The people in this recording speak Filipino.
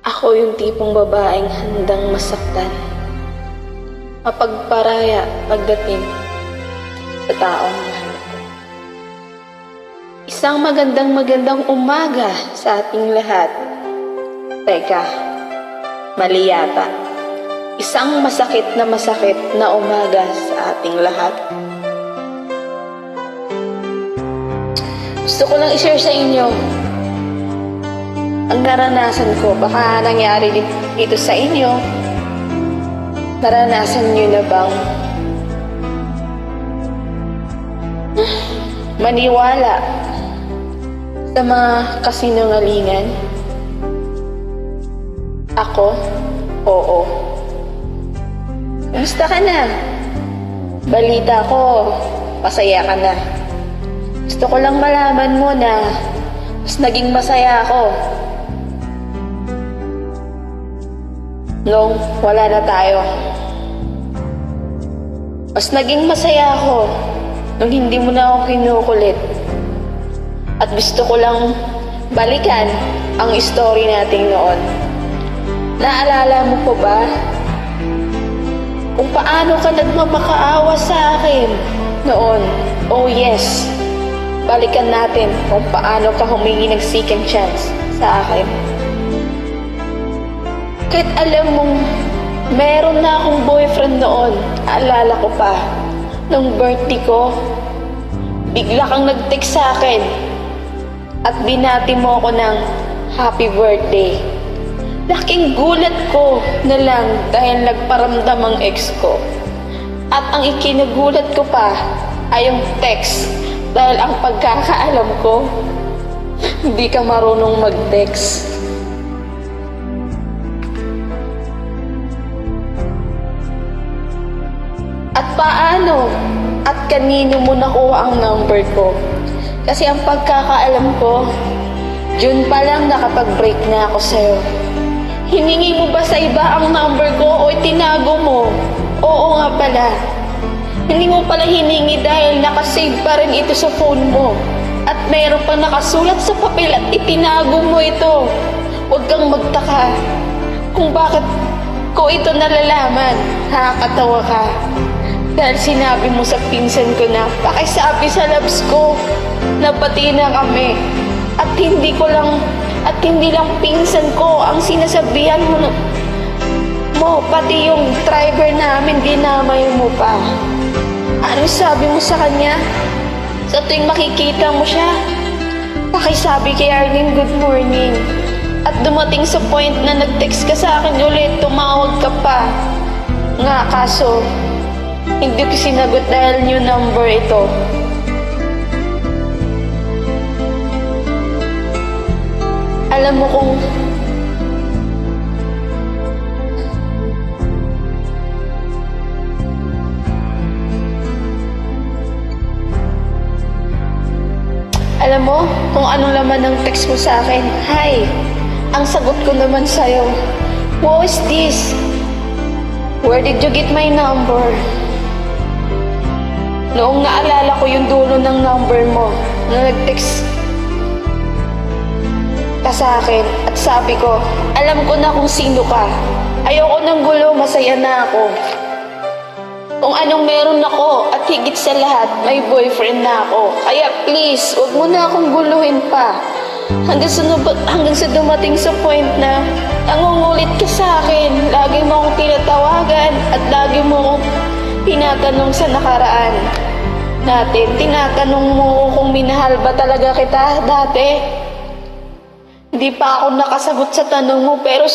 Ako yung tipong babaeng handang masaktan, mapagparaya pagdating sa taong mahal ko. Isang magandang umaga sa ating lahat. Teka, mali yata. Isang masakit na umaga sa ating lahat. Gusto ko lang i-share sa inyo ang naranasan ko. Baka nangyari dito sa inyo. Naranasan nyo na bang maniwala sa mga kasinungalingan? Ako? Oo. Kumusta ka na? Balita ko, masaya ka na. Gusto ko lang malaman mo na mas naging masaya ako nung wala na tayo. Mas naging masaya ako nung hindi mo na ako kinukulit. At gusto ko lang balikan ang story natin noon. Naalala mo po ba kung paano ka nagmamakaawa sa akin noon? Oh yes, balikan natin kung paano ka humingi ng second chance sa akin. Kahit alam mong meron na akong boyfriend noon, alala ko pa, nung birthday ko, bigla kang nag-text sa akin at binati mo ako ng happy birthday. Laking gulat ko na lang dahil nagparamdam ang ex ko. At ang ikinagulat ko pa ay yung text dahil ang pagkakaalam ko, hindi ka marunong mag-text. At paano at kanino mo nakuha ang number ko? Kasi ang pagkakaalam ko, June pa lang nakapag-break na ako sa'yo. Hiningi mo ba sa iba ang number ko o itinago mo? Oo nga pala. Hindi mo pala hiningi dahil nakasave pa rin ito sa phone mo. At mayroon pa nakasulat sa papel at itinago mo ito. Huwag kang magtaka kung bakit ko ito nalalaman. Nakakatawa ka. Dahil sinabi mo sa pinsan ko na pakisabi sa labs ko na pati na kami. At hindi lang pinsan ko ang sinasabihan mo, pati yung driver namin dinamay mo pa. Ano sabi mo sa kanya? Sa tuwing makikita mo siya, pakisabi kay Arlene good morning. At dumating sa point na nag-text ka sa akin ulit, tumawag ka pa. Nga kaso, hindi ko sinagot dahil new number ito. Alam mo kung anong laman ng text mo sa akin. Hi, ang sagot ko naman sa'yo, who is this? Where did you get my number? Noong naalala ko yung dulo ng number mo na nag-text ka sa akin at sabi ko, alam ko na kung sino ka. Ayoko ng gulo, masaya na ako. Kung anong meron ako at higit sa lahat, may boyfriend na ako. Kaya please, huwag mo na akong guluhin pa. Hanggang sa dumating sa point na nangungulit ka sa akin. Lagi mo akong tinatawagan at lagi mo akong tinatanong sa nakaraan natin. Tinatanong mo kung minahal ba talaga kita dati. Hindi pa ako nakasagot sa tanong mo pero